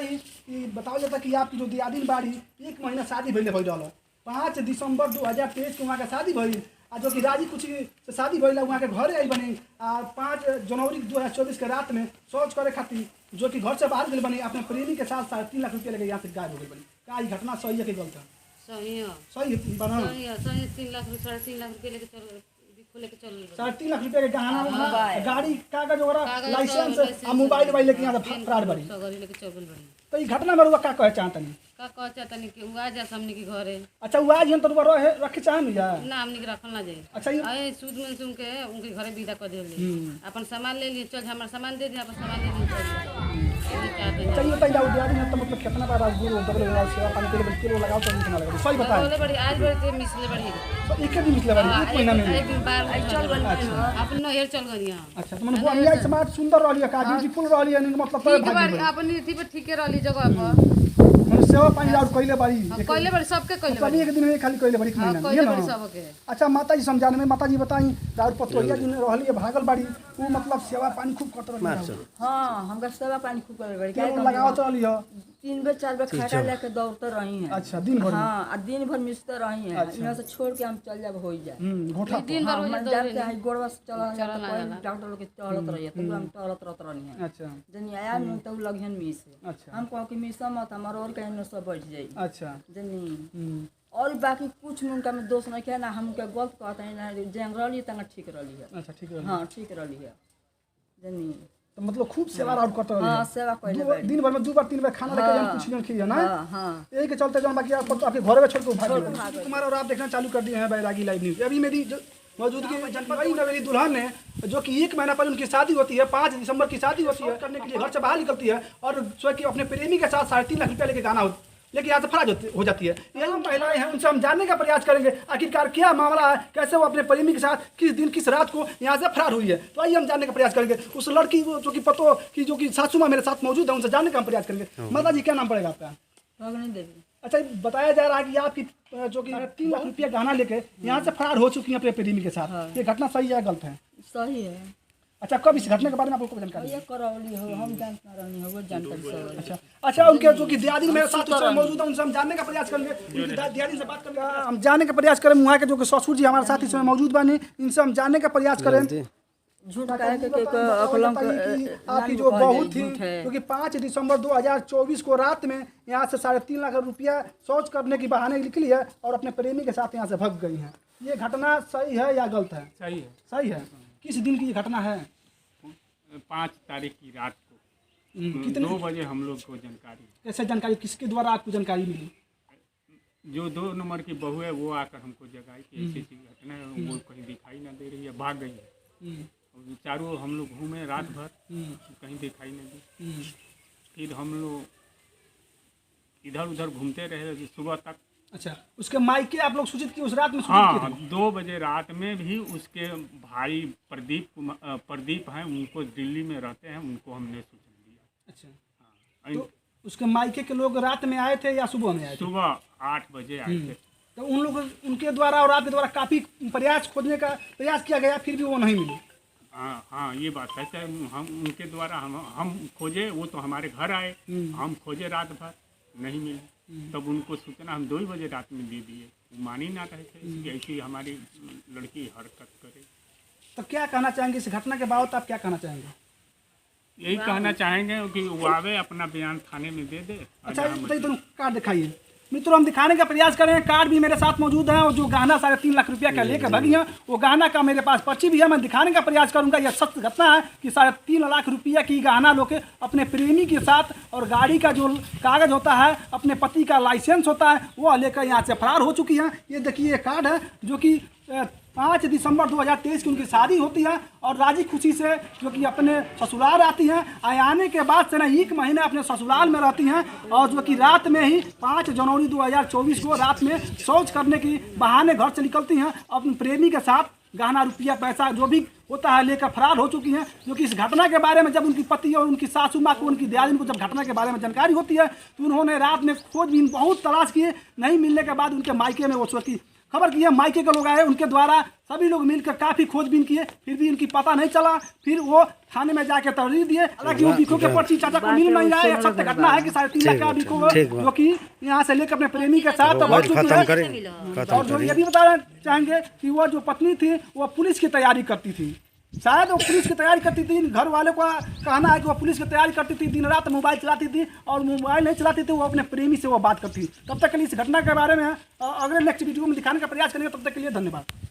ही कि बताओ जाता कि आपकी जो दियादिन बाड़ी 1 महीना शादी भइले भइल रहल 5 दिसंबर 2023 के वहाँ के शादी भइल आ जो कि राजी खुशी से शादी भइल वहाँ के घरे आई बनी आ 5 जनवरी 2024 के रात में शौच करे खातिर जो कि घर से बाहर गई बनी अपने प्रेमी के साथ 3.5 लाख रुपया लेके यहाँ से गायब हो गई बनी। का ये घटना सही है कि गलत है? सही है, सही बना सही 3 लाख 3.5 लाख रुपये लेके चल 3.5 लाख रुपया के गहना गाड़ी कागज वगैरह लाइसेंस आ मोबाइल लेके यहाँ से फरार बड़ी। तो ये घटना में का कहे चाहतनी का कह चाहतनी कि उआ जा हमनी के घरे। अच्छा वो आज हम तो रहे रखे चाहन या ना हमनी के रखल ना जाए। अच्छा ये अरे सूद में सुन के उनके घरे विदा कर देली अपन सामान ले लिए चल हमर सामान दे दे अपन सामान ले लिए चल। अच्छा ये बताइए दियादी ने तो मतलब कितना बार राजगुरु डबल सेवा पानी के लिए किलो लगाओ तो कितना लगेगा सही बताएं। बोले बड़ी आज बड़ी मिसले बड़ी तो एक दिन मिसले बड़ी 1 महीना में एक दिन बार चल गई अपन हेयर चल गई हां। अच्छा तो मन वो अमिया समाज सुंदर रहली का ब्यूटीफुल रहली मतलब तो भाग अपन नीति पे ठीक रहली जगह पर सेवा पानी और कइले बड़ी कइले बड़ी सबके कइले बड़ी एक दिन में खाली कइले बड़ी महीना ये ना सबके। अच्छा माता जी समझाने में माता जी बताई राउर पतोहिया दिन रहली भागल बाड़ी वो मतलब सेवा पानी खूब करत रहली। हां हमका सेवा पानी खूब करत बड़ी क्या लगावत रहली हो 3 बेर 4 बेर खाटा लेके दौड़ते रही हैं। अच्छा दिन भर हां आ दिन भर मिसते रही हैं। यहाँ से छोड़ के हम चल जाब हो जाए घोटा दिन भर हो जाते हैं गोड़वा से चला डॉक्टर लोग के टहलत रही है तो हम टहलत रहत रही हैं। अच्छा जनी आया नहीं तो लगहन मिस। अच्छा हम कहो कि मिसा मत हमार और कहीं न सब बैठ जाई। अच्छा जनी और बाकी कुछ में उनका में दोष नहीं किया ना हम के गलत कहते हैं ना जंग रहली तंग ठीक रहली है। अच्छा ठीक है हां ठीक रहली है जनी तो मतलब खूब सेवा और करत रहली। हां सेवा कइले बड़ी दिन भर में 2 बार 3 बार खाना लेके जान कुछ नहीं खिया ना। हां हां यही के चलते जौन बाकी आपके घर में छोड़ के भाग गए कुमार और आप देखना चालू कर दिए हैं बैरागी लाइव न्यूज। अभी मेरी मौजूदगी में जनपद नवेली दुल्हन ने जो कि 1 महीना पहले उनकी शादी होती है 5 दिसंबर की शादी होती है करने के लिए घर से बाहर निकलती है और स्वयं की अपने प्रेमी के साथ 3.5 लाख रुपया लेके गाना लेकिन यहाँ से फरार हो जाती है। यही महिलाएं हैं उनसे हम जानने का प्रयास करेंगे आखिरकार क्या मामला है कैसे वो अपने प्रेमी के साथ किस दिन किस रात को यहाँ से फरार हुई है। तो आइए हम जानने का प्रयास करेंगे उस लड़की जो कि पतो की जो कि सासू माँ मेरे साथ मौजूद है उनसे जानने का हम प्रयास करेंगे। माता जी क्या नाम पड़ेगा आपका? भगनी देवी। अच्छा बताया जा रहा है कि आपकी जो कि 3 लाख रुपया गहना लेके यहाँ से फरार हो चुकी है अपने प्रेमी के साथ। ये घटना सही है गलत है? सही है। अच्छा कब इस घटना के बारे में आपको जानकारी? ये करौली हो हम जानते रहनी हो वो जानकारी सब। अच्छा अच्छा उनके जो कि दियादी मेरे साथ मौजूद है उनसे हम जानने का प्रयास करेंगे उनकी दियादी से बात करेंगे हम जानने का प्रयास करें वहाँ के जो कि ससुर जी हमारे साथ इस समय मौजूद बानी इनसे हम जानने का प्रयास करें। झूठ कह के अकलंक आपकी जो बहू थी क्योंकि 5 दिसंबर 2024 को रात में यहाँ से 3.5 लाख रुपया शौच करने की बहाने निकली है और अपने प्रेमी के साथ यहाँ से भाग गई हैं। ये घटना सही है या गलत है? सही है। सही है। किस दिन की ये घटना है? 5 तारीख की रात को कितने 2 बजे हम लोग को जानकारी। ऐसे जानकारी किसके द्वारा आपको जानकारी मिली? जो 2 नंबर की बहू है वो आकर हमको जगाई कि ऐसी घटना है वो कहीं दिखाई ना दे रही है भाग गई है। चारों हम लोग घूमे रात भर कहीं दिखाई नहीं दी। फिर हम लोग इधर उधर घूमते रहे सुबह तक। अच्छा उसके मायके आप लोग सूचित किए उस रात में? हाँ 2 बजे रात में भी उसके भाई प्रदीप हैं उनको दिल्ली में रहते हैं उनको हमने सूचना दिया। अच्छा हाँ तो उसके मायके के लोग रात में आए थे या सुबह में आए थे? सुबह 8 बजे आए थे। तो उन लोग उनके द्वारा और आपके द्वारा काफ़ी प्रयास खोजने का प्रयास किया गया फिर भी वो नहीं मिली। हाँ ये बात है। हम उनके द्वारा हम खोजे वो तो हमारे घर आए हम खोजे रात भर नहीं मिले तब उनको सूचना हम 2 बजे रात में दे दिए वो मान ही ना रहे थे ऐसी हमारी लड़की हरकत करे। तो क्या कहना चाहेंगे इस घटना के बाबत आप क्या कहना चाहेंगे? यही कहना चाहेंगे कि वो आवे अपना बयान थाने में दे दे। अच्छा बताइए दोनों कार्ड दिखाइए मित्रों हम दिखाने का प्रयास करें। कार्ड भी मेरे साथ मौजूद है और जो गहना 3.5 लाख रुपया का लेकर भागी हैं वो गहना का मेरे पास पर्ची भी है। मैं दिखाने का प्रयास करूंगा। यह सत्य घटना है कि 3.5 लाख रुपया की गहना लोग अपने प्रेमी के साथ और गाड़ी का जो कागज होता है अपने पति का लाइसेंस होता है वो लेकर यहाँ से फरार हो चुकी हैं। ये देखिए ये कार्ड है जो कि 5 दिसंबर 2023 की उनकी शादी होती है और राजी खुशी से जो कि अपने ससुराल आती हैं। आने के बाद से ना 1 महीना अपने ससुराल में रहती हैं और जो कि रात में ही 5 जनवरी 2024 को रात में शौच करने की बहाने घर से निकलती हैं अपने प्रेमी के साथ गहना रुपया पैसा जो भी होता है लेकर फरार हो चुकी हैं। जो कि इस घटना के बारे में जब उनकी पति और उनकी सासू माँ को उनकी दियादिन को जब घटना के बारे में जानकारी होती है तो उन्होंने रात में खोजबीन बहुत तलाश किए नहीं मिलने के बाद उनके मायके में वो खबर किए, मायके के लोग आए, उनके द्वारा सभी लोग मिलकर काफ़ी खोजबीन किए, फिर भी इनकी पता नहीं चला। फिर वो थाने में जाके तहरीर दिए। हालांकि वो भिखो के पर्ची चाचा को मिल नहीं आया। सत्य घटना है कि 3.5 लाख का भिखो जो कि यहाँ से लेकर अपने प्रेमी के साथ बहुत चुकी है। और जो ये भी बताना चाहेंगे कि वो जो पत्नी थी वो पुलिस की तैयारी करती थी, शायद वो पुलिस की तैयारी करती थी। घर वालों का कहना है कि वो पुलिस की तैयारी करती थी, दिन रात मोबाइल चलाती थी, और मोबाइल नहीं चलाती थी, वो अपने प्रेमी से वो बात करती। तब तक के लिए इस घटना के बारे में अगले नेक्स्ट वीडियो में दिखाने का प्रयास करेंगे। तब तक के लिए धन्यवाद।